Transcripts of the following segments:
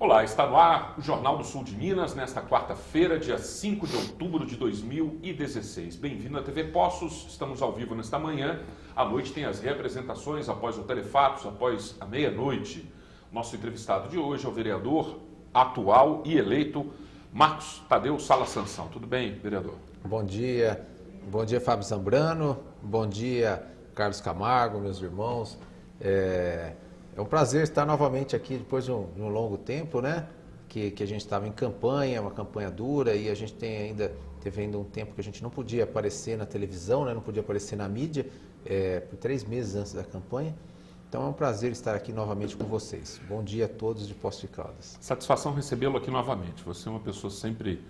Olá, está no ar o Jornal do Sul de Minas, nesta quarta-feira, dia 5 de outubro de 2016. Bem-vindo à TV Poços, estamos ao vivo nesta manhã. À noite tem as representações após o Telefatos, após a meia-noite. Nosso entrevistado de hoje é o vereador atual e eleito Marcos Tadeu Sala Sansão. Tudo bem, vereador? Bom dia Fábio Zambrano, bom dia Carlos Camargo, meus irmãos. É um prazer estar novamente aqui depois de um longo tempo, né? Que a gente estava em campanha, uma campanha dura, e a gente teve ainda um tempo que a gente não podia aparecer na televisão, né? Não podia aparecer na mídia, por 3 meses antes da campanha. Então é um prazer estar aqui novamente com vocês. Bom dia a todos de Poços de Caldas. Satisfação recebê-lo aqui novamente. Você é uma pessoa sempre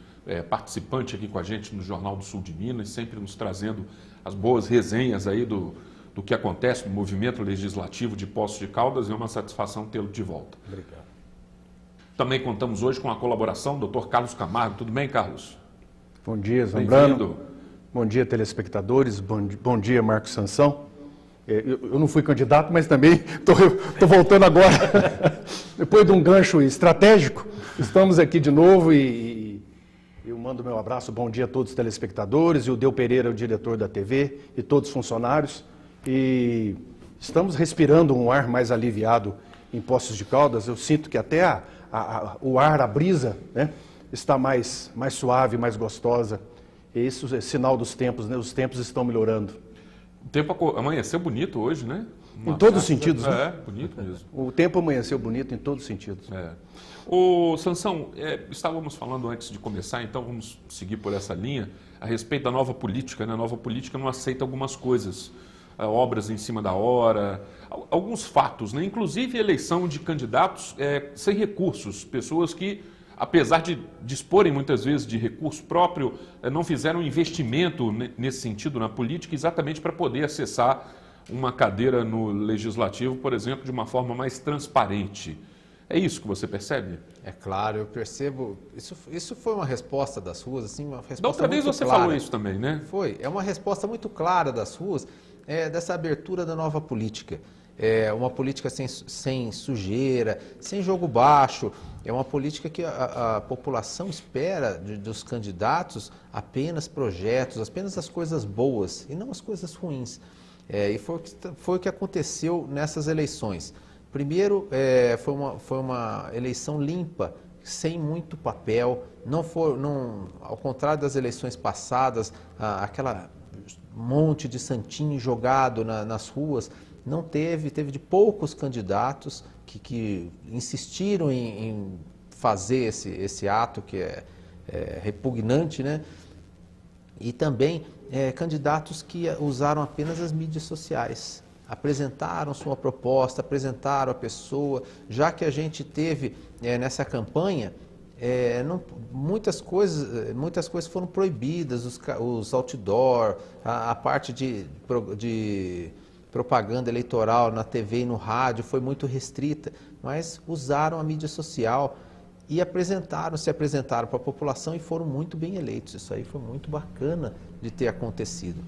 participante aqui com a gente no Jornal do Sul de Minas, sempre nos trazendo as boas resenhas aí do que acontece no movimento legislativo de Poços de Caldas. É uma satisfação tê-lo de volta. Obrigado. Também contamos hoje com a colaboração do Dr. Carlos Camargo. Tudo bem, Carlos? Bom dia, Zambrano. Bem-vindo. Bom dia, telespectadores. Bom dia, Marcos Sansão. Eu não fui candidato, mas também estou voltando agora. Depois de um gancho estratégico, estamos aqui de novo e eu mando meu abraço. Bom dia a todos os telespectadores. E o Deu Pereira, o diretor da TV, e todos os funcionários. E estamos respirando um ar mais aliviado em Poços de Caldas. Eu sinto que até o ar, a brisa, né, está mais suave, mais gostosa. E isso é sinal dos tempos, né? Os tempos estão melhorando. O tempo amanheceu bonito hoje, né? Em todos os sentidos, né? É, bonito mesmo. O tempo amanheceu bonito em todos os sentidos. Ô, Sansão, estávamos falando antes de começar, então vamos seguir por essa linha, a respeito da nova política, né? A nova política não aceita algumas coisas, obras em cima da hora, alguns fatos, né? Inclusive eleição de candidatos sem recursos, pessoas que, apesar de disporem muitas vezes de recurso próprio, não fizeram investimento nesse sentido na política, exatamente para poder acessar uma cadeira no Legislativo, por exemplo, de uma forma mais transparente. É isso que você percebe? É claro, eu percebo. Isso foi uma resposta das ruas, assim, uma resposta Da outra vez muito você clara. falou isso também, né? Foi, é uma resposta muito clara das ruas, dessa abertura da nova política. É uma política sem sujeira, sem jogo baixo. É uma política que a população espera dos candidatos apenas projetos, apenas as coisas boas e não as coisas ruins. E foi o que aconteceu nessas eleições. Primeiro, foi uma eleição limpa, sem muito papel. Ao contrário das eleições passadas, aquela monte de santinho jogado nas ruas. Não teve de poucos candidatos que insistiram em fazer esse ato que é repugnante, né? E também candidatos que usaram apenas as mídias sociais, apresentaram sua proposta, apresentaram a pessoa, já que a gente teve nessa campanha, muitas coisas foram proibidas, os outdoor, a parte de propaganda eleitoral na TV e no rádio foi muito restrita, mas usaram a mídia social e se apresentaram para a população e foram muito bem eleitos. Isso aí foi muito bacana de ter acontecido.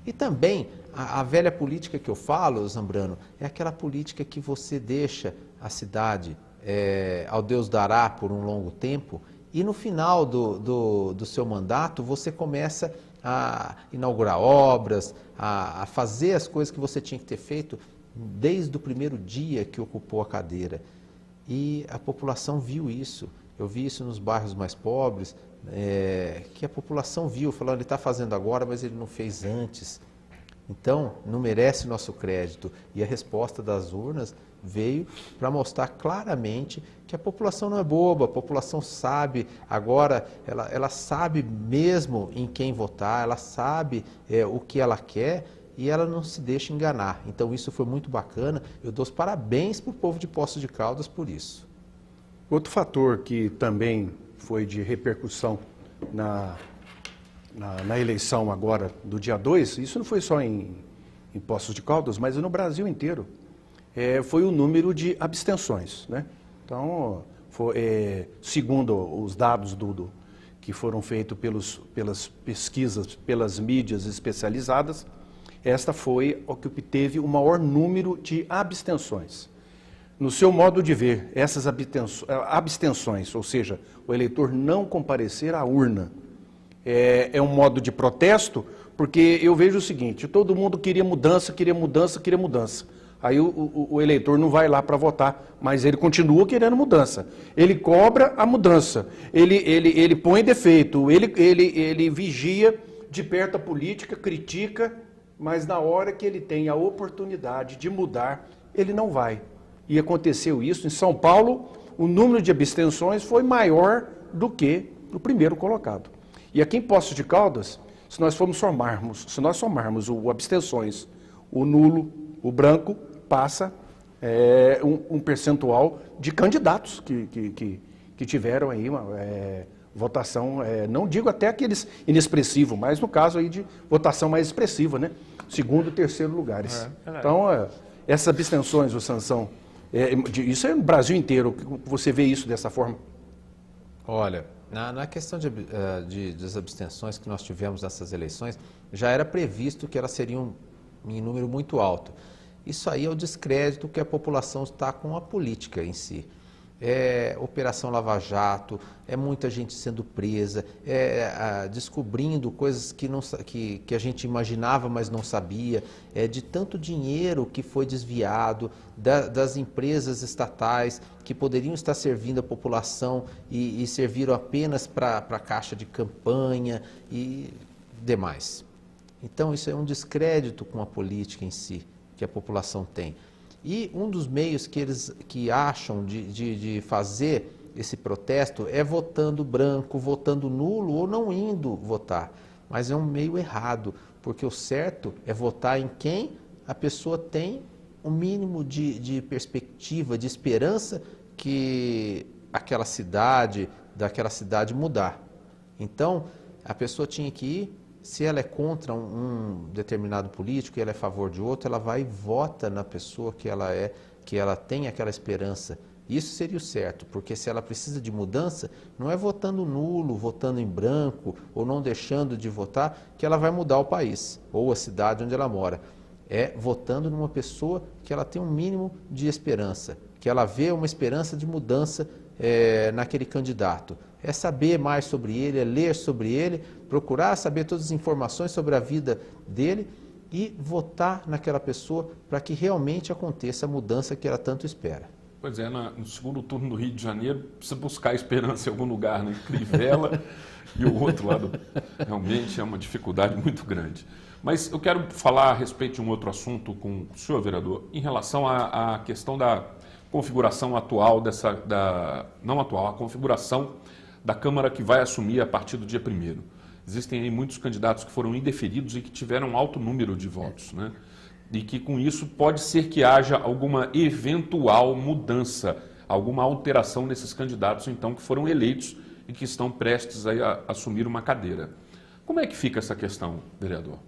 E também, a velha política que eu falo, Zambrano, é aquela política que você deixa a cidade ao Deus dará por um longo tempo e no final do seu mandato você começa a inaugurar obras, a fazer as coisas que você tinha que ter feito desde o primeiro dia que ocupou a cadeira. E a população viu isso. Eu vi isso nos bairros mais pobres, que a população viu, falando, ele está fazendo agora, mas ele não fez antes. Então, não merece nosso crédito. E a resposta das urnas veio para mostrar claramente que a população não é boba, a população sabe, agora ela sabe mesmo em quem votar, ela sabe o que ela quer e ela não se deixa enganar. Então isso foi muito bacana, eu dou os parabéns para o povo de Poços de Caldas por isso. Outro fator que também foi de repercussão na eleição agora do dia 2, isso não foi só em Poços de Caldas, mas no Brasil inteiro, foi o número de abstenções, né? Então, segundo os dados que foram feitos pelas pesquisas, pelas mídias especializadas, esta foi o que obteve o maior número de abstenções. no seu modo de ver, essas abstenções, ou seja, o eleitor não comparecer à urna, é um modo de protesto? Porque eu vejo o seguinte, todo mundo queria mudança, queria mudança, queria mudança. Aí o eleitor não vai lá para votar, mas ele continua querendo mudança. Ele cobra a mudança, ele põe defeito, ele vigia de perto a política, critica, mas na hora que ele tem a oportunidade de mudar, ele não vai. E aconteceu isso em São Paulo, o número de abstenções foi maior do que o primeiro colocado. E aqui em Poços de Caldas, se nós somarmos o abstenções, o nulo, o branco, passa um percentual de candidatos que tiveram aí uma votação, não digo até aqueles inexpressivos, mas no caso aí de votação mais expressiva, né? Segundo e terceiro lugares. Então, essas abstenções, Sansão, isso é no Brasil inteiro, você vê isso dessa forma? Olha, na questão das abstenções que nós tivemos nessas eleições, já era previsto que elas seriam em número muito alto. Isso aí é o descrédito que a população está com a política em si. É Operação Lava Jato, é muita gente sendo presa, descobrindo coisas que a gente imaginava, mas não sabia, de tanto dinheiro que foi desviado das empresas estatais que poderiam estar servindo a população e serviram apenas para a caixa de campanha e demais. Então isso é um descrédito com a política em si, que a população tem. E um dos meios que acham de fazer esse protesto é votando branco, votando nulo ou não indo votar. Mas é um meio errado, porque o certo é votar em quem a pessoa tem um mínimo de perspectiva, de esperança que daquela cidade mudar. Então, a pessoa tinha que ir. Se ela é contra um determinado político e ela é a favor de outro, ela vai e vota na pessoa que ela tem aquela esperança. Isso seria o certo, porque se ela precisa de mudança, não é votando nulo, votando em branco ou não deixando de votar que ela vai mudar o país ou a cidade onde ela mora. É votando numa pessoa que ela tem um mínimo de esperança, que ela vê uma esperança de mudança naquele candidato. É saber mais sobre ele, é ler sobre ele, procurar saber todas as informações sobre a vida dele e votar naquela pessoa para que realmente aconteça a mudança que ela tanto espera. Pois é, no segundo turno do Rio de Janeiro, precisa buscar esperança em algum lugar, né? Crivella e o outro lado realmente é uma dificuldade muito grande. Mas eu quero falar a respeito de um outro assunto com o senhor, vereador, em relação à questão da configuração atual a configuração da Câmara que vai assumir a partir do dia 1º. Existem aí muitos candidatos que foram indeferidos e que tiveram um alto número de votos, né? E que com isso pode ser que haja alguma eventual mudança, alguma alteração nesses candidatos então que foram eleitos e que estão prestes a assumir uma cadeira. Como é que fica essa questão, vereador?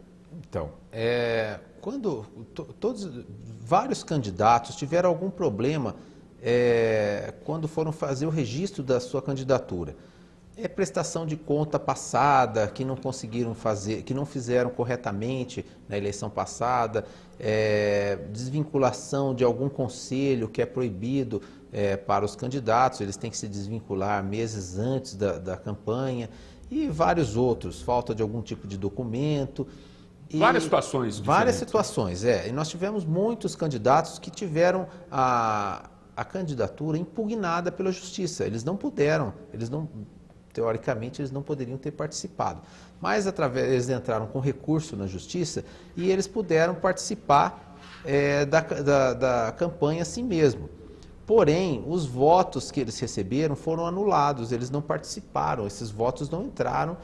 Então, quando vários candidatos tiveram algum problema quando foram fazer o registro da sua candidatura. Prestação de conta passada, que não conseguiram fazer, que não fizeram corretamente na eleição passada, desvinculação de algum conselho que é proibido para os candidatos, eles têm que se desvincular meses antes da campanha, e vários outros, falta de algum tipo de documento. Várias situações diferentes. Várias situações, E nós tivemos muitos candidatos que tiveram a candidatura impugnada pela justiça. Eles não puderam, teoricamente, eles não poderiam ter participado. Mas eles entraram com recurso na justiça e eles puderam participar da campanha assim mesmo. Porém, os votos que eles receberam foram anulados, eles não participaram, esses votos não entraram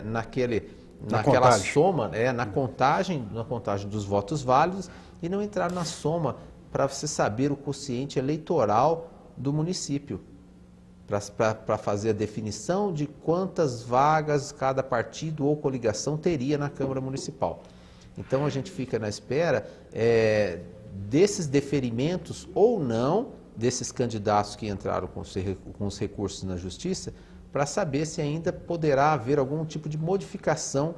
naquela soma, na contagem dos votos válidos e não entraram na soma para você saber o quociente eleitoral do município, para fazer a definição de quantas vagas cada partido ou coligação teria na Câmara Municipal. Então a gente fica na espera desses deferimentos ou não desses candidatos que entraram com os recursos na Justiça, para saber se ainda poderá haver algum tipo de modificação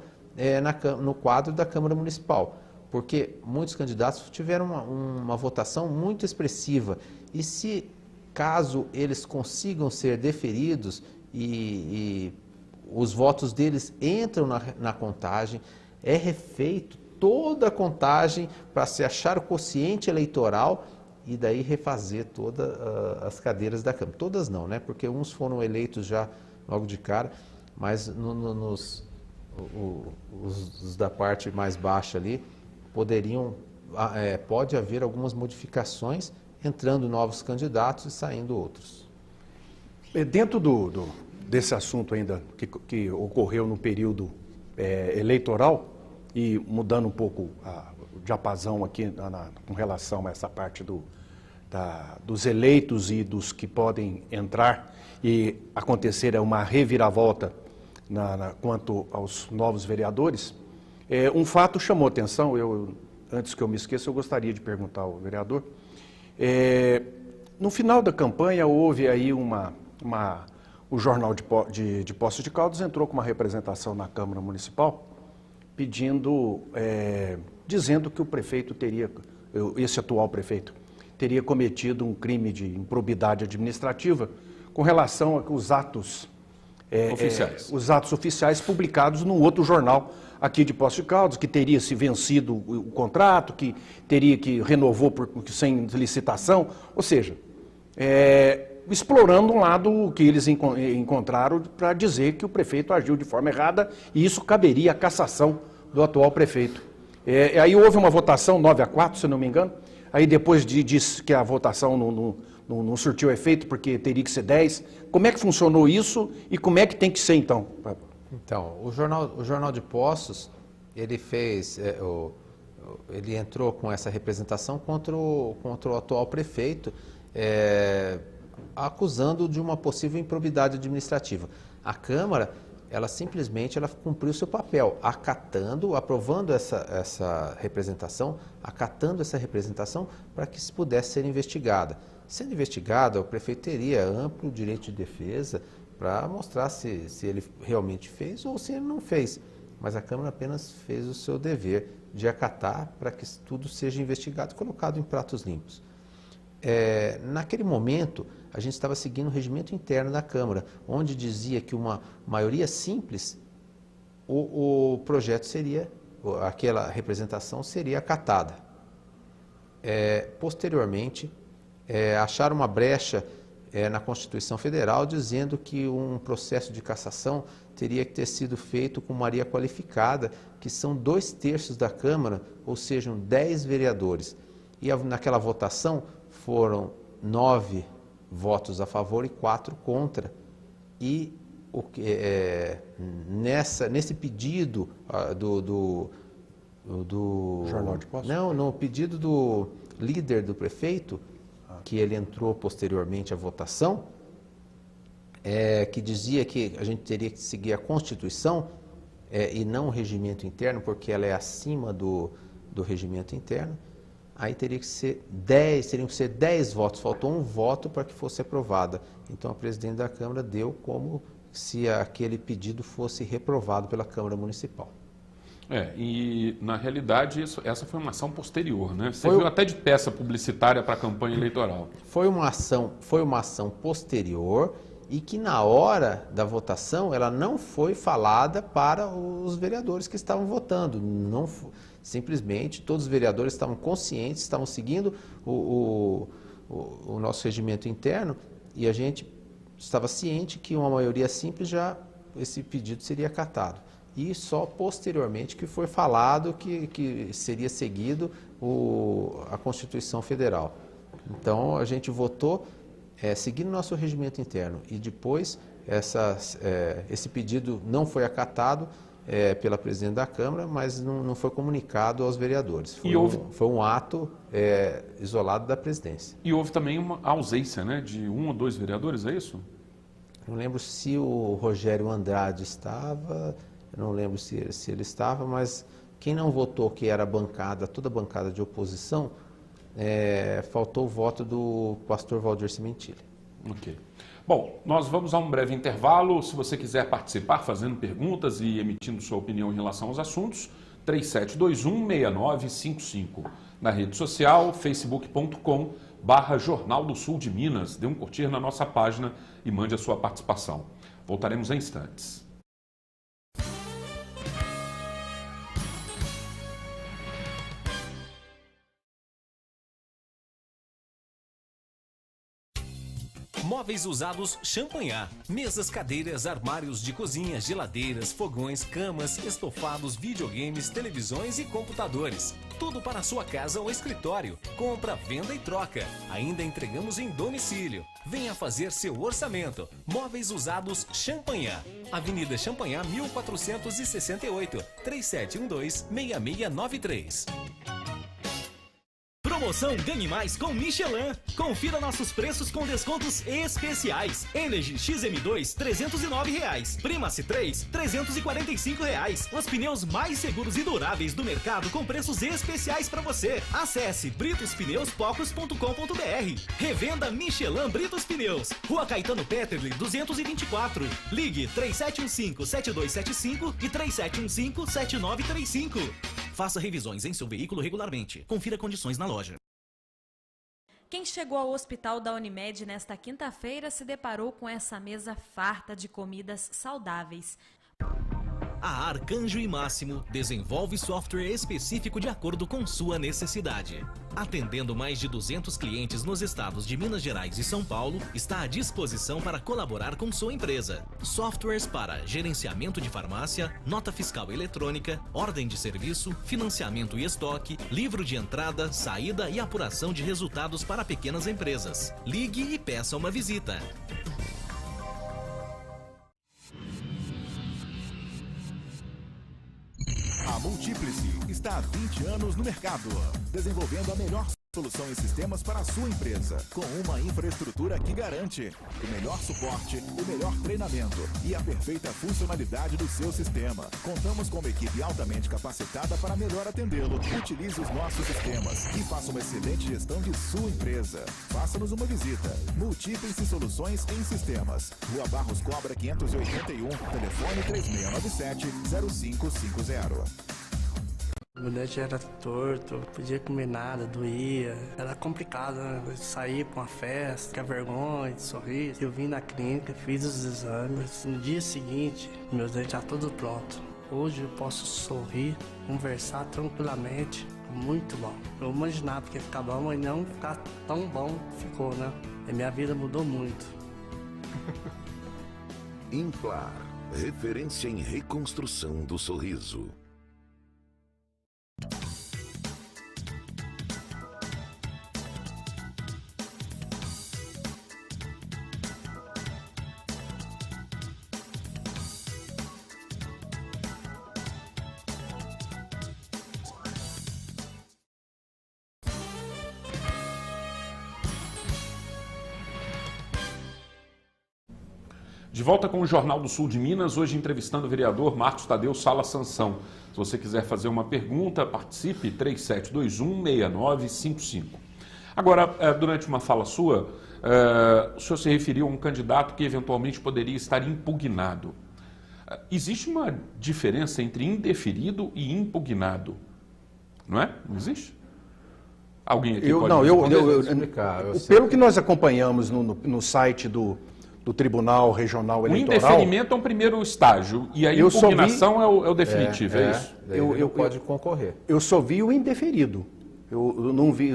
no quadro da Câmara Municipal. porque muitos candidatos tiveram uma votação muito expressiva. E se, caso eles consigam ser deferidos e os votos deles entram na contagem, é refeito toda a contagem para se achar o quociente eleitoral e daí refazer todas as cadeiras da Câmara. Todas não, né? Porque uns foram eleitos já logo de cara, mas os da parte mais baixa ali pode haver algumas modificações, entrando novos candidatos e saindo outros. Dentro desse assunto ainda que ocorreu no período eleitoral, e mudando um pouco o diapasão aqui com relação a essa parte dos eleitos e dos que podem entrar e acontecer uma reviravolta quanto aos novos vereadores, um fato chamou atenção. Antes que eu me esqueça, eu gostaria de perguntar ao vereador. No final da campanha houve aí o Jornal de Poços de Caldas entrou com uma representação na Câmara Municipal dizendo que o prefeito esse atual prefeito, teria cometido um crime de improbidade administrativa com relação aos atos oficiais publicados num outro jornal aqui de Poços de Caldas, que teria se vencido o contrato, que renovou sem licitação, ou seja, explorando um lado que eles encontraram para dizer que o prefeito agiu de forma errada e isso caberia à cassação do atual prefeito. Aí houve uma votação 9-4, se não me engano, aí depois disse que a votação não surtiu efeito porque teria que ser 10. Como é que funcionou isso e como é que tem que ser então? Então, o Jornal de Poços, ele entrou com essa representação contra o atual prefeito, acusando de uma possível improbidade administrativa. A Câmara, ela simplesmente cumpriu seu papel, aprovando essa representação, acatando essa representação para que pudesse ser investigada. Sendo investigada, o prefeito teria amplo direito de defesa para mostrar se ele realmente fez ou se ele não fez. Mas a Câmara apenas fez o seu dever de acatar para que tudo seja investigado e colocado em pratos limpos. Naquele momento, a gente estava seguindo o regimento interno da Câmara, onde dizia que uma maioria simples, o projeto aquela representação seria acatada. Posteriormente, acharam uma brecha na Constituição Federal, dizendo que um processo de cassação teria que ter sido feito com maioria qualificada, que são 2/3 da Câmara, ou seja, 10 vereadores. E naquela votação foram 9 votos a favor e 4 contra. E nesse pedido do Jornal de Poços? Não, no pedido do líder do prefeito, que ele entrou posteriormente à votação, que dizia que a gente teria que seguir a Constituição e não o regimento interno, porque ela é acima do regimento interno. Aí teriam que ser 10 votos, faltou um voto para que fosse aprovada. Então a presidente da Câmara deu como se aquele pedido fosse reprovado pela Câmara Municipal. E na realidade essa foi uma ação posterior, né? Você viu até de peça publicitária para a campanha eleitoral. Foi uma ação posterior e que na hora da votação ela não foi falada para os vereadores que estavam votando. Simplesmente todos os vereadores estavam conscientes, estavam seguindo o nosso regimento interno e a gente estava ciente que uma maioria simples esse pedido seria acatado. E só posteriormente que foi falado que seria seguido a Constituição Federal. Então a gente votou seguindo nosso regimento interno e depois esse pedido não foi acatado pela presidente da Câmara, mas não foi comunicado aos vereadores. Foi um ato isolado da presidência. E houve também uma ausência, né, de 1 ou 2 vereadores, é isso? Não lembro se o Rogério Andrade estava, não lembro se ele estava, mas quem não votou, que era toda a bancada de oposição, faltou o voto do pastor Valdir Cimentilli. Ok. Bom, nós vamos a um breve intervalo. Se você quiser participar fazendo perguntas e emitindo sua opinião em relação aos assuntos, 3721-6955. Na rede social, facebook.com/Jornal do Sul de Minas. Dê um curtir na nossa página e mande a sua participação. Voltaremos em instantes. Móveis usados Champanhar. Mesas, cadeiras, armários de cozinha, geladeiras, fogões, camas, estofados, videogames, televisões e computadores. Tudo para a sua casa ou escritório. Compra, venda e troca. Ainda entregamos em domicílio. Venha fazer seu orçamento. Móveis usados Champanhar. Avenida Champanhar, 1468. 3712-6693. Promoção Ganhe Mais com Michelin. Confira nossos preços com descontos especiais. Energy XM2, R$309. Primacy 3, R$345. Os pneus mais seguros e duráveis do mercado com preços especiais para você. Acesse britospneuspocos.com.br. Revenda Michelin Britos Pneus. Rua Caetano Petterli, 224. Ligue 3715-7275 e 3715-7935. Faça revisões em seu veículo regularmente. Confira condições na loja. Quem chegou ao hospital da Unimed nesta quinta-feira se deparou com essa mesa farta de comidas saudáveis. A Arcanjo e Máximo desenvolve software específico de acordo com sua necessidade. Atendendo mais de 200 clientes nos estados de Minas Gerais e São Paulo, está à disposição para colaborar com sua empresa. Softwares para gerenciamento de farmácia, nota fiscal eletrônica, ordem de serviço, financiamento e estoque, livro de entrada, saída e apuração de resultados para pequenas empresas. Ligue e peça uma visita. A Multiplice está há 20 anos no mercado, desenvolvendo a melhor solução em sistemas para a sua empresa, com uma infraestrutura que garante o melhor suporte, o melhor treinamento e a perfeita funcionalidade do seu sistema. Contamos com uma equipe altamente capacitada para melhor atendê-lo. Utilize os nossos sistemas e faça uma excelente gestão de sua empresa. Faça-nos uma visita. Multiplice Soluções em Sistemas. Rua Barros Cobra 581, telefone 3697-0550. Meu dente era torto, não podia comer nada, doía. Era complicado, né? Eu saía pra uma festa, ficar vergonha de sorrir. Eu vim na clínica, fiz os exames. No dia seguinte, meu dente já tudo pronto. Hoje eu posso sorrir, conversar tranquilamente. Muito bom. Eu imaginava que ia ficar bom, mas não ficar tão bom ficou, né? E minha vida mudou muito. Implar, referência em reconstrução do sorriso. De volta com o Jornal do Sul de Minas, hoje entrevistando o vereador Marcos Tadeu Sala Sansão. Se você quiser fazer uma pergunta, participe, 3721-6955. Agora, durante uma fala sua, o senhor se referiu a um candidato que eventualmente poderia estar impugnado. Existe uma diferença entre indeferido e impugnado, não é? Não existe? Alguém aqui pode explicar. Pelo que nós acompanhamos no site do Tribunal Regional Eleitoral... O indeferimento é um primeiro estágio e a impugnação é o definitivo, é isso? Ele pode concorrer. Eu só vi o indeferido. Eu não vi...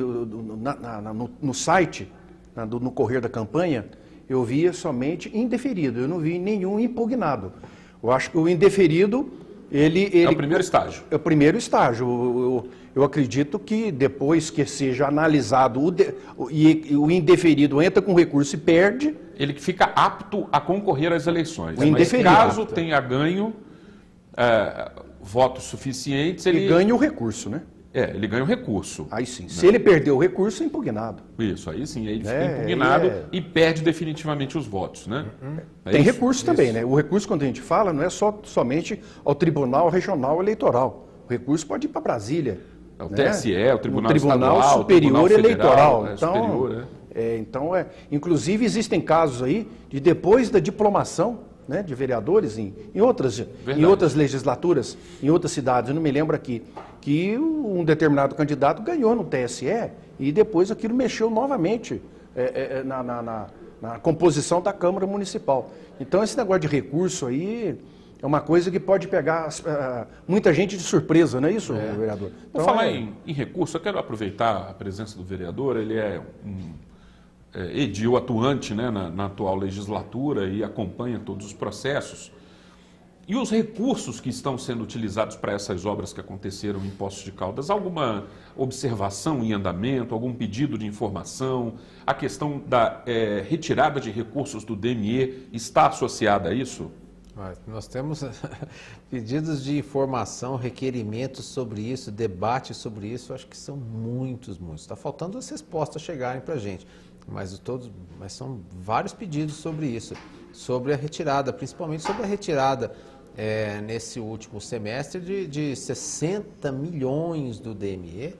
No site, no correr da campanha, eu via somente indeferido. Eu não vi nenhum impugnado. Eu acho que o indeferido... Ele é o primeiro estágio. É o primeiro estágio. Eu acredito que depois que seja analisado o indeferido entra com recurso e perde... Ele que fica apto a concorrer às eleições. Mas caso tenha ganho votos suficientes... Ele ganha o recurso, né? Ele ganha o recurso. Aí sim. Né? Se ele perder o recurso, é impugnado. Isso, aí sim. Aí ele fica impugnado e perde definitivamente os votos, né? Tem recurso também, né? O recurso, quando a gente fala, não é somente ao Tribunal Regional Eleitoral. O recurso pode ir para Brasília. O TSE, o Tribunal Estadual, Superior Tribunal Eleitoral. Então, inclusive, existem casos aí de depois da diplomação, né, de vereadores em outras legislaturas, em outras cidades, eu não me lembro aqui, que um determinado candidato ganhou no TSE e depois aquilo mexeu novamente na composição da Câmara Municipal. Então esse negócio de recurso aí é uma coisa que pode pegar muita gente de surpresa, não é isso, vereador? Vou falar em recurso, eu quero aproveitar a presença do vereador, ele é edil atuante, né, na atual legislatura e acompanha todos os processos. E os recursos que estão sendo utilizados para essas obras que aconteceram em Poços de Caldas, alguma observação em andamento, algum pedido de informação? A questão da retirada de recursos do DME está associada a isso? Nós temos pedidos de informação, requerimentos sobre isso, debate sobre isso, acho que são muitos. Está faltando as respostas chegarem para a gente, mas são vários pedidos sobre isso, sobre a retirada, principalmente sobre a retirada nesse último semestre de 60 milhões do DME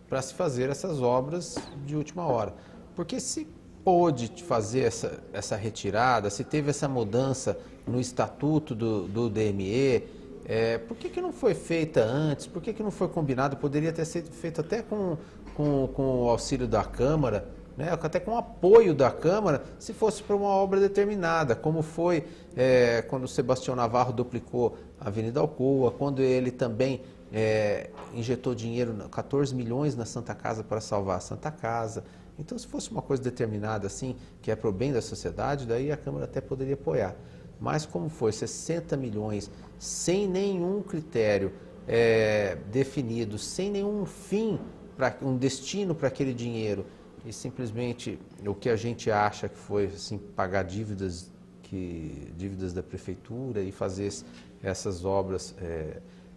para se fazer essas obras de última hora. Porque se pôde fazer essa retirada, se teve essa mudança no estatuto do DME, por que não foi feita antes? Por que não foi combinado? Poderia ter sido feito até com o auxílio da Câmara, né? Até com o apoio da Câmara, se fosse para uma obra determinada, como foi quando o Sebastião Navarro duplicou a Avenida Alcoa, quando ele também injetou dinheiro, 14 milhões na Santa Casa para salvar a Santa Casa. Então, se fosse uma coisa determinada assim, que é para o bem da sociedade, daí a Câmara até poderia apoiar. Mas como foi 60 milhões, sem nenhum critério definido, sem nenhum fim, um destino para aquele dinheiro, e simplesmente o que a gente acha que foi assim, pagar dívidas da prefeitura e fazer essas obras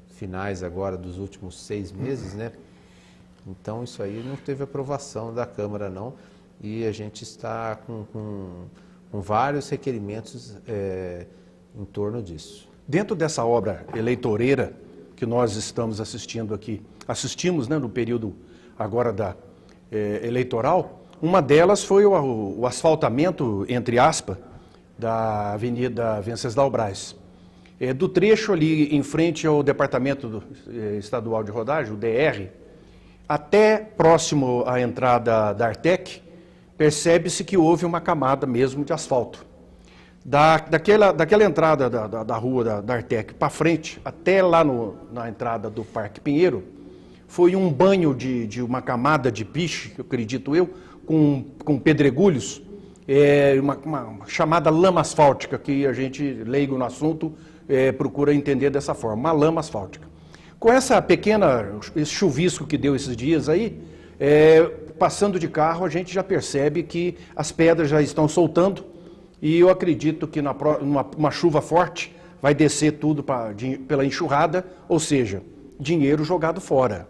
finais agora dos últimos 6 meses, né? Então isso aí não teve aprovação da Câmara não, e a gente está com vários requerimentos em torno disso. Dentro dessa obra eleitoreira que nós estamos assistimos, né, no período agora eleitoral, uma delas foi o asfaltamento, entre aspas, da Avenida Venceslau Braz. Do trecho ali em frente ao Departamento Estadual de Rodagem, o DR, até próximo à entrada da Artec, percebe-se que houve uma camada mesmo de asfalto. Daquela entrada da rua da Artec para frente, até lá na entrada do Parque Pinheiro, foi um banho de uma camada de piche, acredito eu, com pedregulhos, uma chamada lama asfáltica, que a gente, leigo no assunto, procura entender dessa forma, uma lama asfáltica. Com esse chuvisco que deu esses dias aí, passando de carro, a gente já percebe que as pedras já estão soltando e eu acredito que numa chuva forte vai descer tudo pela enxurrada, ou seja, dinheiro jogado fora.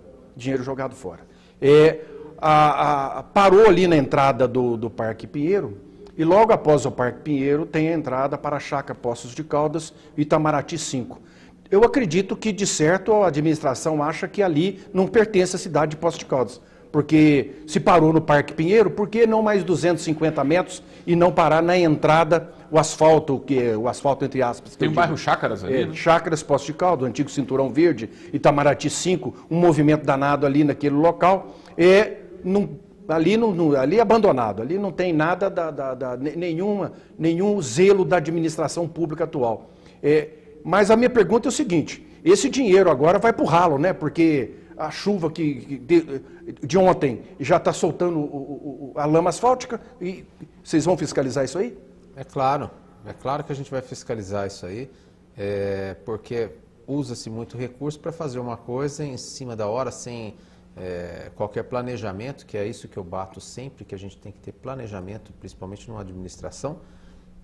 Parou ali na entrada do Parque Pinheiro e logo após o Parque Pinheiro tem a entrada para a Chácara Poços de Caldas e Itamaraty 5. Eu acredito que, de certo, a administração acha que ali não pertence à cidade de Poços de Caldas. Porque se parou no Parque Pinheiro, por que não mais 250 metros e não parar na entrada, o asfalto entre aspas. Tem o bairro Chácaras ali, né? Chácaras, Poços de Caldas, o antigo Cinturão Verde, Itamaraty 5, um movimento danado ali naquele local. Ali abandonado, ali não tem nada, nenhum zelo da administração pública atual. Mas a minha pergunta é o seguinte, esse dinheiro agora vai para o ralo, né? Porque a chuva de ontem já está soltando a lama asfáltica e vocês vão fiscalizar isso aí? É claro que a gente vai fiscalizar isso aí, porque usa-se muito recurso para fazer uma coisa em cima da hora, sem qualquer planejamento, que é isso que eu bato sempre, que a gente tem que ter planejamento, principalmente numa administração,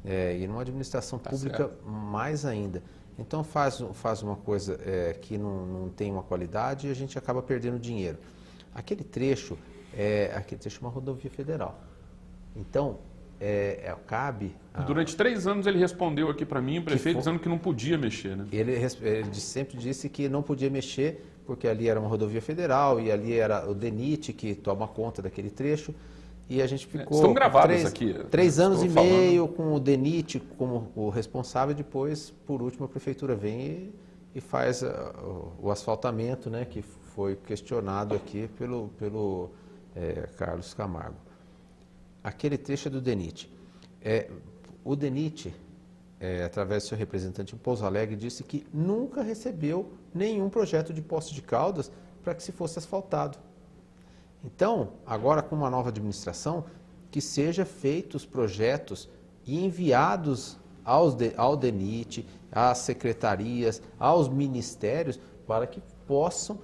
e numa administração pública mais ainda. Então faz uma coisa que não tem uma qualidade e a gente acaba perdendo dinheiro. Aquele trecho é uma rodovia federal. Então, cabe... Durante 3 anos ele respondeu aqui para mim, o prefeito, dizendo que não podia mexer, né? Ele sempre disse que não podia mexer, porque ali era uma rodovia federal e ali era o DENIT que toma conta daquele trecho. E a gente ficou estão gravadas aqui. 3 anos e meio falando. com o DENIT como o responsável, depois, por último, a prefeitura vem e faz o asfaltamento, né, que foi questionado aqui pelo Carlos Camargo. Aquele trecho é do DENIT. O DENIT, através do seu representante em Pouso Alegre, disse que nunca recebeu nenhum projeto de Poços de Caldas para que se fosse asfaltado. Então, agora com uma nova administração, que seja feitos projetos e enviados ao DENIT, às secretarias, aos ministérios, para que possam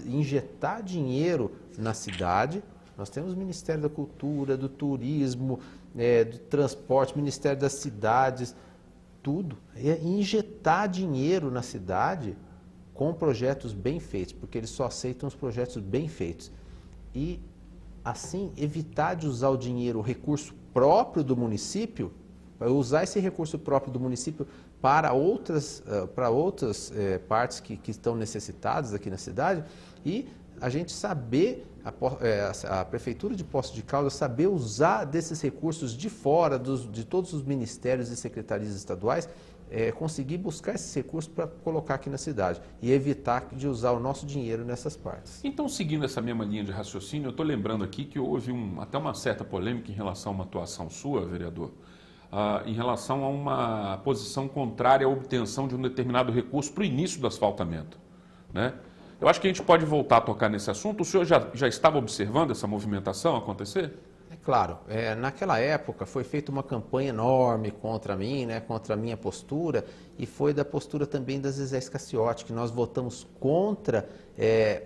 injetar dinheiro na cidade. Nós temos o Ministério da Cultura, do Turismo, do Transporte, Ministério das Cidades, tudo. Injetar dinheiro na cidade com projetos bem feitos, porque eles só aceitam os projetos bem feitos. E, assim, evitar de usar o dinheiro, o recurso próprio do município, usar esse recurso próprio do município para outras partes que estão necessitadas aqui na cidade, e a gente saber, a Prefeitura de Poços de Caldas, saber usar desses recursos de fora, de todos os ministérios e secretarias estaduais, conseguir buscar esses recursos para colocar aqui na cidade e evitar de usar o nosso dinheiro nessas partes. Então, seguindo essa mesma linha de raciocínio, eu estou lembrando aqui que houve até uma certa polêmica em relação a uma atuação sua, vereador, em relação a uma posição contrária à obtenção de um determinado recurso para o início do asfaltamento, né? Eu acho que a gente pode voltar a tocar nesse assunto. O senhor já estava observando essa movimentação acontecer? Claro, naquela época foi feita uma campanha enorme contra mim, né, contra a minha postura, e foi da postura também da Zezé Scaciotti, que nós votamos contra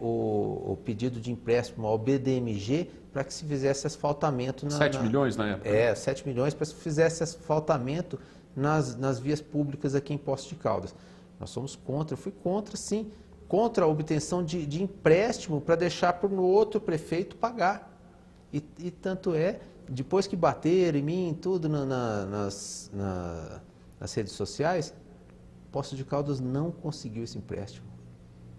o pedido de empréstimo ao BDMG para que se fizesse asfaltamento. 7 milhões na época? 7 milhões para que se fizesse asfaltamento nas vias públicas aqui em Poços de Caldas. Nós somos contra, eu fui contra, sim, contra a obtenção de empréstimo para deixar para o outro prefeito pagar. E tanto depois que bateram em mim, tudo nas redes sociais, Poços de Caldas não conseguiu esse empréstimo.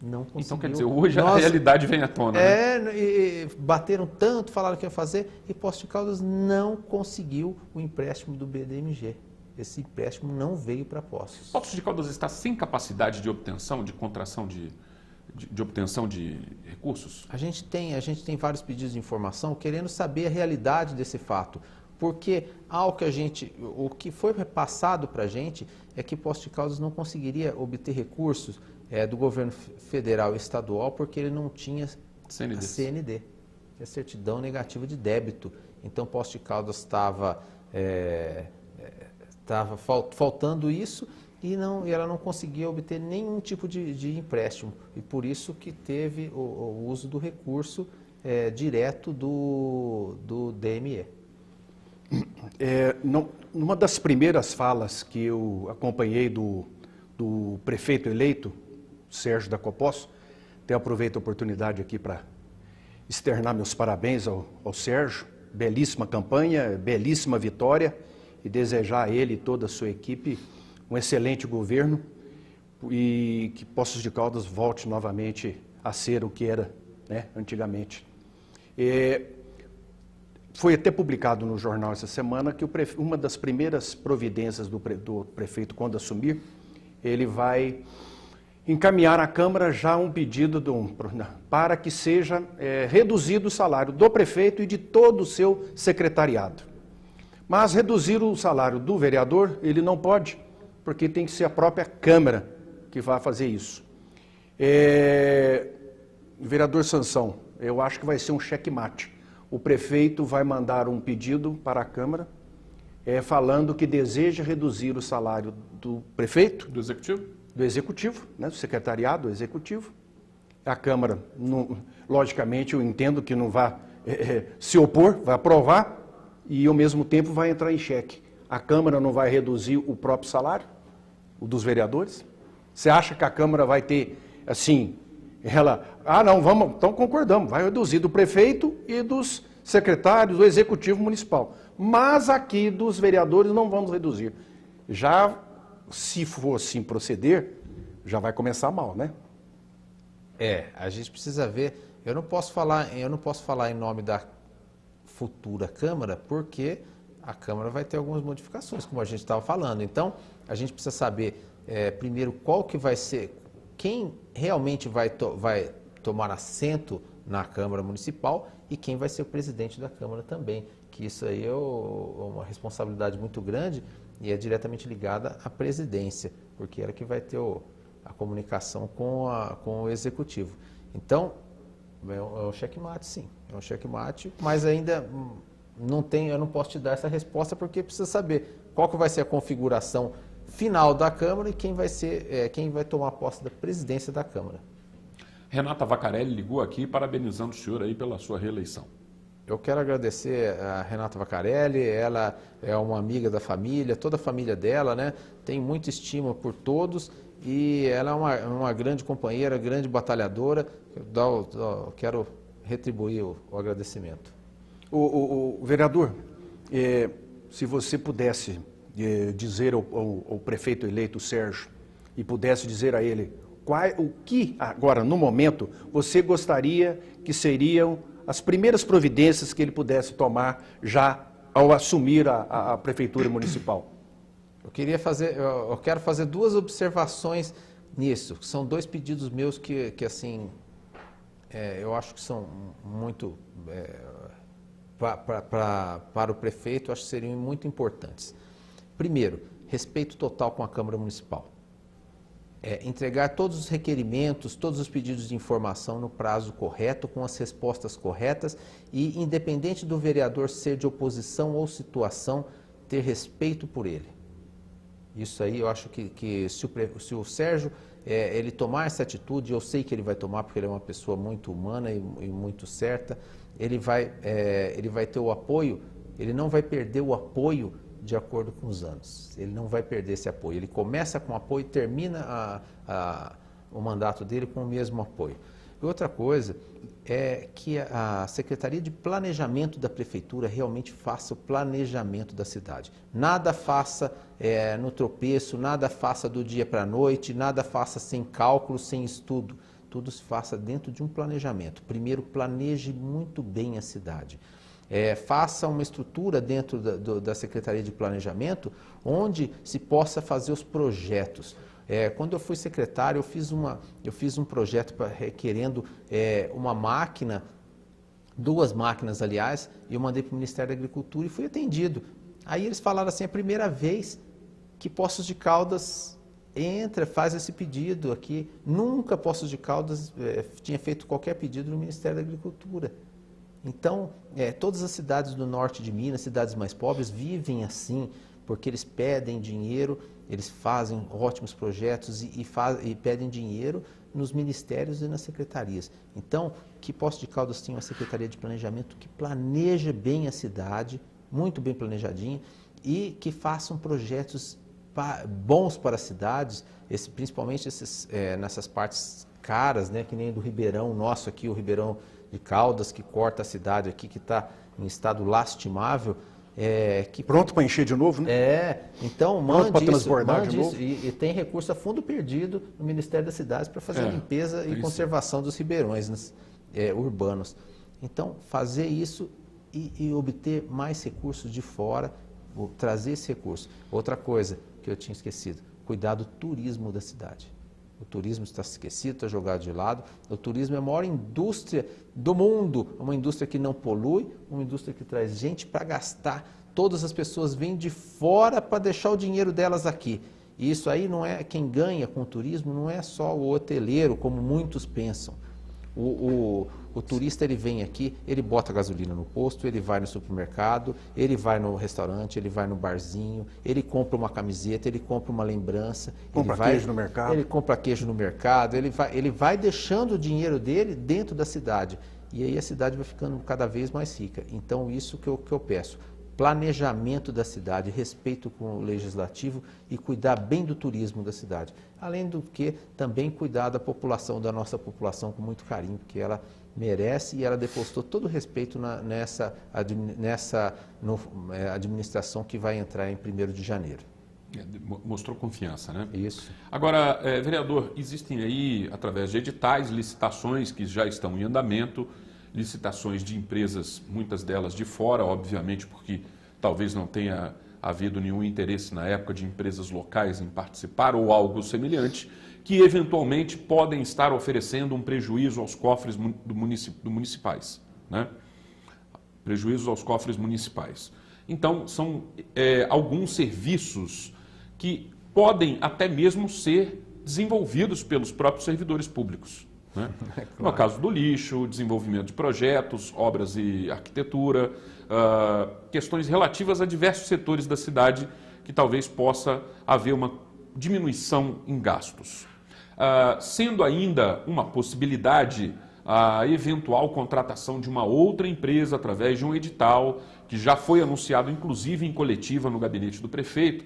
Não conseguiu. Então, quer dizer, hoje a realidade vem à tona, né? E bateram tanto, falaram que ia fazer, e Poços de Caldas não conseguiu o empréstimo do BDMG. Esse empréstimo não veio para Poços. Poços de Caldas está sem capacidade de obtenção, de contração de obtenção de recursos? A gente tem vários pedidos de informação querendo saber a realidade desse fato, porque o que foi repassado para a gente é que Poços de Caldas não conseguiria obter recursos do governo federal e estadual porque ele não tinha a CND, que é a certidão negativa de débito. Então Poços de Caldas estava faltando isso, e ela não conseguia obter nenhum tipo de empréstimo. E por isso que teve o uso do recurso direto do DME. Numa das primeiras falas que eu acompanhei do prefeito eleito, Sérgio da Coposso, até aproveito a oportunidade aqui para externar meus parabéns ao Sérgio. Belíssima campanha, belíssima vitória, e desejar a ele e toda a sua equipe um excelente governo e que Poços de Caldas volte novamente a ser o que era, né, antigamente. Foi até publicado no jornal essa semana que uma das primeiras providências do prefeito, quando assumir, ele vai encaminhar à Câmara já um pedido para que seja reduzido o salário do prefeito e de todo o seu secretariado. Mas reduzir o salário do vereador, ele não pode, porque tem que ser a própria Câmara que vai fazer isso. Vereador Sansão, eu acho que vai ser um checkmate. O prefeito vai mandar um pedido para a Câmara, falando que deseja reduzir o salário do prefeito. Do Executivo? Do Executivo, né, do secretariado, do Executivo. A Câmara, logicamente, eu entendo que não vai se opor, vai aprovar e, ao mesmo tempo, vai entrar em xeque. A Câmara não vai reduzir o próprio salário, o dos vereadores? Você acha que a Câmara vai ter, assim, então concordamos, vai reduzir do prefeito e dos secretários do Executivo Municipal. Mas aqui dos vereadores não vamos reduzir. Já, se for assim proceder, já vai começar mal, né? A gente precisa ver, eu não posso falar em nome da futura Câmara, porque a Câmara vai ter algumas modificações, como a gente estava falando. Então, a gente precisa saber, primeiro, qual que vai ser, quem realmente vai tomar assento na Câmara Municipal e quem vai ser o presidente da Câmara também, que isso aí é uma responsabilidade muito grande e é diretamente ligada à presidência, porque ela que vai ter a comunicação com o Executivo. Então, é um checkmate, sim, é um checkmate, mas ainda eu não posso te dar essa resposta porque precisa saber qual que vai ser a configuração final da Câmara e quem vai tomar posse da presidência da Câmara. Renata Vacarelli ligou aqui parabenizando o senhor aí pela sua reeleição. Eu quero agradecer a Renata Vacarelli, ela é uma amiga da família, toda a família dela, né? Tem muita estima por todos e ela é uma grande companheira, grande batalhadora. Eu quero retribuir o agradecimento. O vereador, se você pudesse dizer ao prefeito eleito Sérgio e pudesse dizer a ele o que agora, no momento, você gostaria que seriam as primeiras providências que ele pudesse tomar já ao assumir a prefeitura municipal? Eu quero fazer 2 observações nisso. São 2 pedidos meus que assim, eu acho que são muito, para o prefeito, acho que seriam muito importantes. Primeiro, respeito total com a Câmara Municipal. Entregar todos os requerimentos, todos os pedidos de informação no prazo correto, com as respostas corretas e, independente do vereador ser de oposição ou situação, ter respeito por ele. Isso aí eu acho que se o Sérgio ele tomar essa atitude, eu sei que ele vai tomar porque ele é uma pessoa muito humana e muito certa, ele vai ter o apoio, ele não vai perder o apoio de acordo com os anos. Ele não vai perder esse apoio. Ele começa com apoio e termina o mandato dele com o mesmo apoio. E outra coisa é que a Secretaria de Planejamento da Prefeitura realmente faça o planejamento da cidade. Nada faça no tropeço, nada faça do dia para a noite, nada faça sem cálculo, sem estudo. Tudo se faça dentro de um planejamento. Primeiro, planeje muito bem a cidade. Faça uma estrutura dentro da Secretaria de Planejamento onde se possa fazer os projetos. Quando eu fui secretário, eu fiz um projeto requerendo uma máquina, 2 máquinas, aliás, e eu mandei para o Ministério da Agricultura e fui atendido. Aí eles falaram assim, a primeira vez que Poços de Caldas faz esse pedido aqui. Nunca Poços de Caldas tinha feito qualquer pedido no Ministério da Agricultura. Então, todas as cidades do norte de Minas, cidades mais pobres, vivem assim, porque eles pedem dinheiro, eles fazem ótimos projetos e pedem dinheiro nos ministérios e nas secretarias. Então, que Poços de Caldas tenha uma Secretaria de Planejamento que planeje bem a cidade, muito bem planejadinha, e que façam projetos bons para as cidades, principalmente nessas partes caras, né, que nem do Ribeirão nosso aqui, o Ribeirão de Caldas, que corta a cidade aqui, que está em estado lastimável. Pronto para encher de novo, né? Então mande para transbordar de novo. E tem recurso a fundo perdido no Ministério das Cidades para fazer a limpeza e conservação dos ribeirões urbanos. Então, fazer isso e obter mais recursos de fora, trazer esse recurso. Outra coisa que eu tinha esquecido, cuidar do turismo da cidade. O turismo está esquecido, está jogado de lado. O turismo é a maior indústria do mundo, uma indústria que não polui, uma indústria que traz gente para gastar. Todas as pessoas vêm de fora para deixar o dinheiro delas aqui. E isso aí não é quem ganha com o turismo, não é só o hoteleiro, como muitos pensam. O turista, ele vem aqui, ele bota gasolina no posto, ele vai no supermercado, ele vai no restaurante, ele vai no barzinho, ele compra uma camiseta, ele compra uma lembrança. Queijo no mercado. Ele compra queijo no mercado, ele vai deixando o dinheiro dele dentro da cidade. E aí a cidade vai ficando cada vez mais rica. Então, isso que eu peço. Planejamento da cidade, respeito com o legislativo e cuidar bem do turismo da cidade. Além do que, também cuidar da nossa população com muito carinho, porque ela merece e ela depositou todo o respeito nessa administração que vai entrar em 1º de janeiro. Mostrou confiança, né? Isso. Agora, vereador, existem aí, através de editais, licitações que já estão em andamento licitações de empresas, muitas delas de fora, obviamente, porque talvez não tenha havido nenhum interesse na época de empresas locais em participar ou algo semelhante, que eventualmente podem estar oferecendo um prejuízo aos cofres municipais, né? Prejuízos aos cofres municipais. Então, são alguns serviços que podem até mesmo ser desenvolvidos pelos próprios servidores públicos, né? Claro. No caso do lixo, desenvolvimento de projetos, obras e arquitetura, questões relativas a diversos setores da cidade que talvez possa haver uma diminuição em gastos. Sendo ainda uma possibilidade a eventual contratação de uma outra empresa através de um edital que já foi anunciado, inclusive em coletiva no gabinete do prefeito.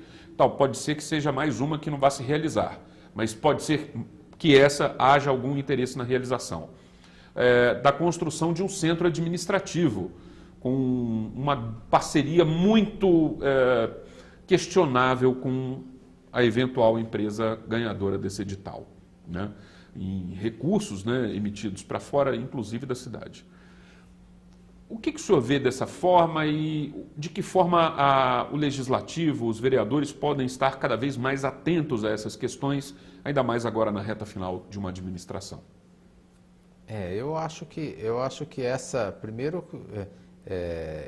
Pode ser que seja mais uma que não vá se realizar, mas pode ser que essa haja algum interesse na realização. Da construção de um centro administrativo, com uma parceria muito questionável com a eventual empresa ganhadora desse edital, né? Em recursos, né, emitidos para fora, inclusive da cidade. O que o senhor vê dessa forma e de que forma o legislativo, os vereadores podem estar cada vez mais atentos a essas questões, ainda mais agora na reta final de uma administração? Eu acho que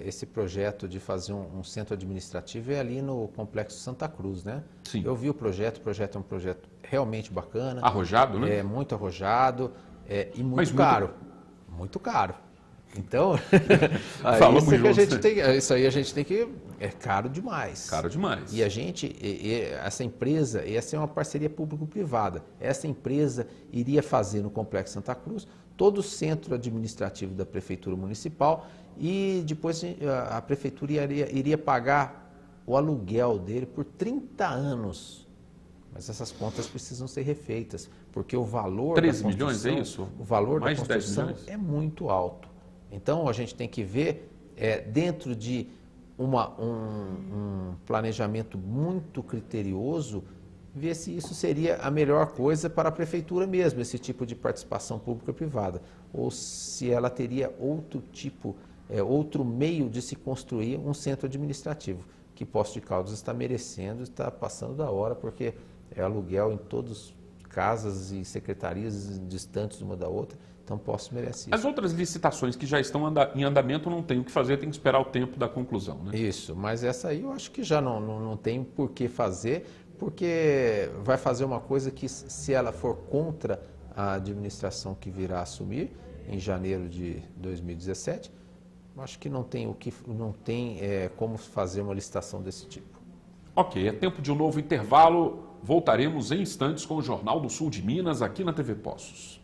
esse projeto de fazer um centro administrativo é ali no Complexo Santa Cruz, né? Sim. Eu vi o projeto é um projeto realmente bacana. Arrojado, né? É muito arrojado e muito caro. Muito caro. Então, isso aí a gente tem que... É caro demais. Caro demais. E essa empresa, essa é uma parceria público-privada. Essa empresa iria fazer no Complexo Santa Cruz todo o centro administrativo da Prefeitura Municipal e depois a Prefeitura iria pagar o aluguel dele por 30 anos. Mas essas contas precisam ser refeitas, porque o valor 13 da milhões, é isso? O valor Mais da construção é muito alto. Então, a gente tem que ver, dentro de um planejamento muito criterioso, ver se isso seria a melhor coisa para a Prefeitura mesmo, esse tipo de participação pública-privada, ou se ela teria outro meio de se construir um centro administrativo, que Poços de Caldas está merecendo, está passando da hora, porque é aluguel em todas casas e secretarias distantes uma da outra. Então, Poços merece isso. As outras licitações que já estão em andamento não tem o que fazer, tem que esperar o tempo da conclusão, né? Isso, mas essa aí eu acho que já não tem por que fazer, porque vai fazer uma coisa que, se ela for contra a administração que virá assumir em janeiro de 2017, eu acho que não tem como fazer uma licitação desse tipo. Ok, é tempo de um novo intervalo. Voltaremos em instantes com o Jornal do Sul de Minas, aqui na TV Poços.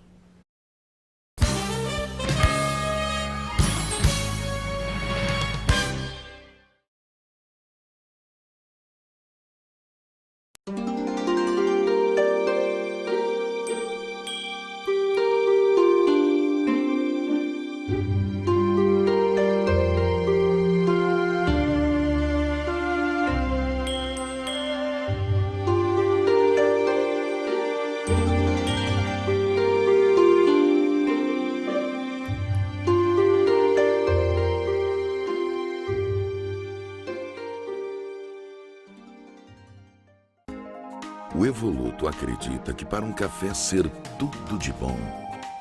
O Evoluto acredita que para um café ser tudo de bom,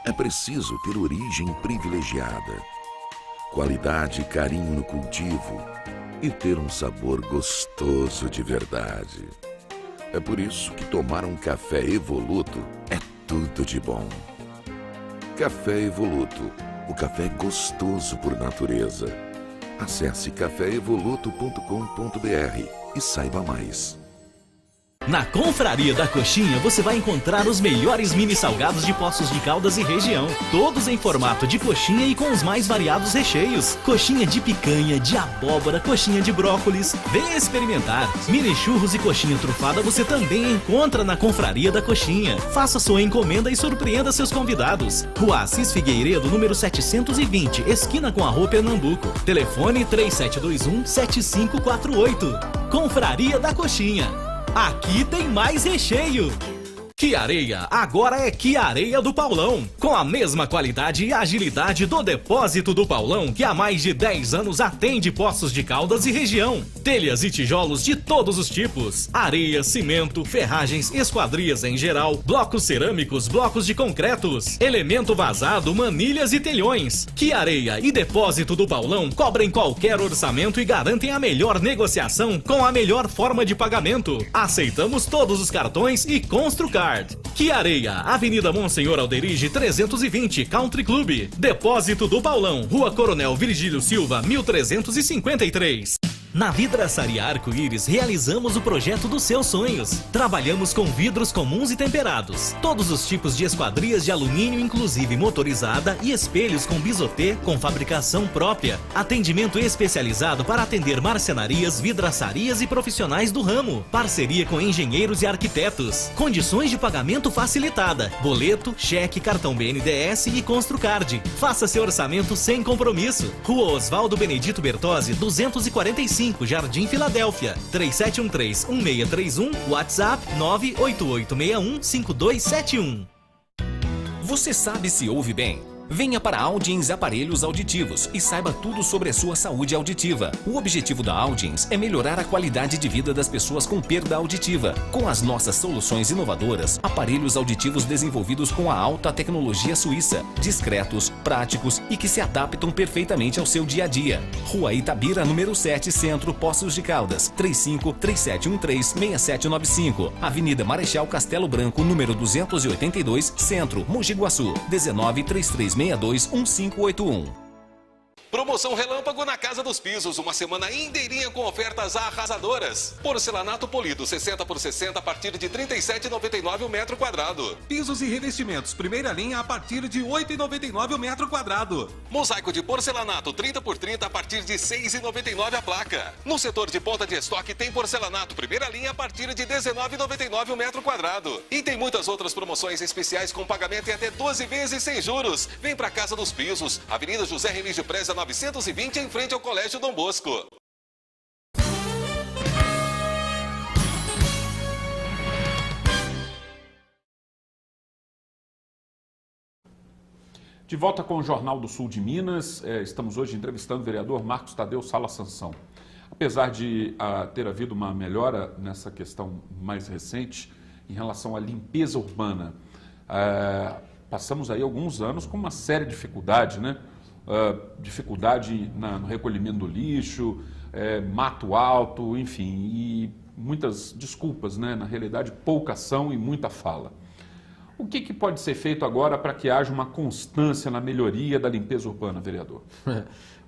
é preciso ter origem privilegiada, qualidade e carinho no cultivo e ter um sabor gostoso de verdade. É por isso que tomar um café Evoluto é tudo de bom. Café Evoluto, o café gostoso por natureza. Acesse caféevoluto.com.br e saiba mais. Na Confraria da Coxinha você vai encontrar os melhores mini salgados de Poços de Caldas e região. Todos em formato de coxinha e com os mais variados recheios. Coxinha de picanha, de abóbora, coxinha de brócolis. Venha experimentar. Mini churros e coxinha trufada você também encontra na Confraria da Coxinha. Faça sua encomenda e surpreenda seus convidados. Rua Assis Figueiredo, número 720, esquina com a Rua Pernambuco. Telefone 3721-7548. Confraria da Coxinha. Aqui tem mais recheio! Que Areia agora é Que Areia do Paulão, com a mesma qualidade e agilidade do Depósito do Paulão, que há mais de 10 anos atende Poços de Caldas e região. Telhas e tijolos de todos os tipos, areia, cimento, ferragens, esquadrias em geral, blocos cerâmicos, blocos de concretos, elemento vazado, manilhas e telhões. Que Areia e Depósito do Paulão cobrem qualquer orçamento e garantem a melhor negociação com a melhor forma de pagamento. Aceitamos todos os cartões e Construcard. Que Areia, Avenida Monsenhor Alderige 320, Country Club. Depósito do Paulão, Rua Coronel Virgílio Silva, 1353. Na Vidraçaria Arco-Íris realizamos o projeto dos seus sonhos. Trabalhamos com vidros comuns e temperados, todos os tipos de esquadrias de alumínio, inclusive motorizada, e espelhos com bisotê com fabricação própria. Atendimento especializado para atender marcenarias, vidraçarias e profissionais do ramo. Parceria com engenheiros e arquitetos. Condições de pagamento facilitada: boleto, cheque, cartão BNDES e Construcard. Faça seu orçamento sem compromisso. Rua Oswaldo Benedito Bertozzi, 245, Jardim Filadélfia, 3713-1631, WhatsApp 98861-5271. Você sabe se ouve bem? Venha para a Audiens Aparelhos Auditivos e saiba tudo sobre a sua saúde auditiva. O objetivo da Audiens é melhorar a qualidade de vida das pessoas com perda auditiva. Com as nossas soluções inovadoras, aparelhos auditivos desenvolvidos com a alta tecnologia suíça, discretos, práticos e que se adaptam perfeitamente ao seu dia a dia. Rua Itabira, número 7, Centro, Poços de Caldas, 35-3713-6795. Avenida Marechal Castelo Branco, número 282, Centro, Mogi Guaçu, 193362-1581. Promoção Relâmpago na Casa dos Pisos, uma semana inteirinha com ofertas arrasadoras. Porcelanato polido 60 por 60 a partir de R$ 37,99 o metro quadrado. Pisos e revestimentos primeira linha a partir de R$ 8,99 o metro quadrado. Mosaico de porcelanato 30 por 30 a partir de R$ 6,99 a placa. No setor de ponta de estoque tem porcelanato primeira linha a partir de R$ 19,99 o metro quadrado. E tem muitas outras promoções especiais com pagamento em até 12 vezes sem juros. Vem pra Casa dos Pisos, Avenida José Remígio Preza 920, em frente ao Colégio Dom Bosco. De volta com o Jornal do Sul de Minas, estamos hoje entrevistando o vereador Marcos Tadeu Sala Sansão. Apesar de ter havido uma melhora nessa questão mais recente em relação à limpeza urbana, passamos aí alguns anos com uma séria dificuldade, né? Dificuldade no recolhimento do lixo, mato alto, enfim, e muitas desculpas, né? Na realidade, pouca ação e muita fala. O que pode ser feito agora para que haja uma constância na melhoria da limpeza urbana, vereador?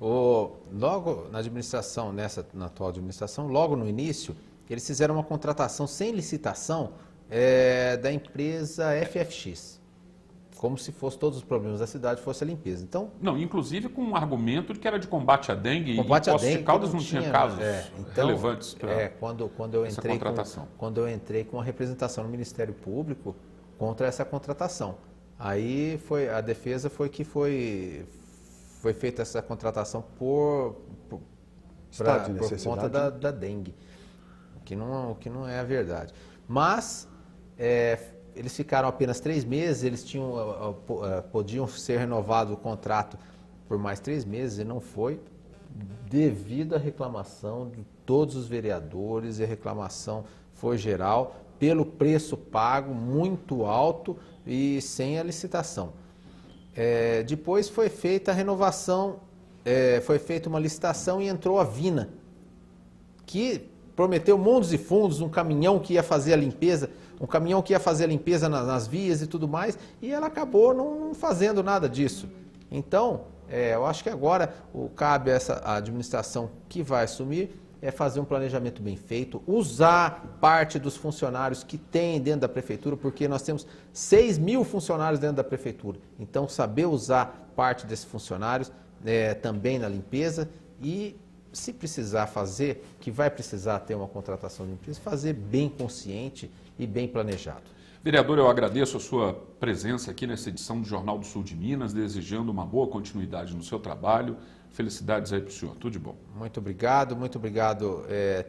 Logo na administração, na atual administração, logo no início, eles fizeram uma contratação sem licitação da empresa FFX. Como se todos os problemas da cidade fossem a limpeza. Então, não, inclusive com um argumento de que era de combate à dengue, e Poços de Caldas não tinha casos relevantes para essa contratação. Quando eu entrei com a representação no Ministério Público contra essa contratação. Aí a defesa foi que foi feita essa contratação por conta da dengue, o que não é a verdade. Mas eles ficaram apenas 3 meses, eles podiam ser renovado o contrato por mais 3 meses e não foi, devido à reclamação de todos os vereadores, e a reclamação foi geral, pelo preço pago muito alto e sem a licitação. Depois foi feita a renovação, foi feita uma licitação e entrou a Vina, que prometeu mundos e fundos, um caminhão que ia fazer a limpeza, nas vias e tudo mais, e ela acabou não fazendo nada disso. Então, eu acho que agora cabe a essa administração que vai assumir fazer um planejamento bem feito, usar parte dos funcionários que tem dentro da prefeitura, porque nós temos 6 mil funcionários dentro da prefeitura. Então, saber usar parte desses funcionários também na limpeza e, se precisar fazer, que vai precisar ter uma contratação de limpeza, fazer bem consciente e bem planejado. Vereador, eu agradeço a sua presença aqui nessa edição do Jornal do Sul de Minas, desejando uma boa continuidade no seu trabalho. Felicidades aí para o senhor, tudo de bom. Muito obrigado,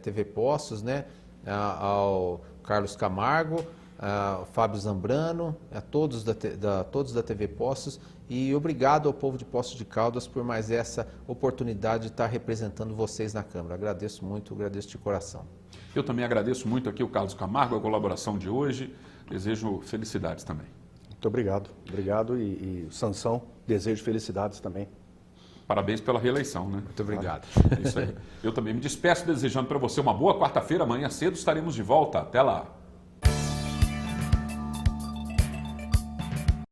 TV Poços, né? Ao Carlos Camargo, ao Fábio Zambrano, a todos da TV Poços, e obrigado ao povo de Poços de Caldas por mais essa oportunidade de estar representando vocês na Câmara. Agradeço muito, agradeço de coração. Eu também agradeço muito aqui o Carlos Camargo, a colaboração de hoje. Desejo felicidades também. Muito obrigado. Obrigado e Sansão, desejo felicidades também. Parabéns pela reeleição, né? Muito obrigado. É isso aí. Eu também me despeço desejando para você uma boa quarta-feira. Amanhã cedo estaremos de volta. Até lá.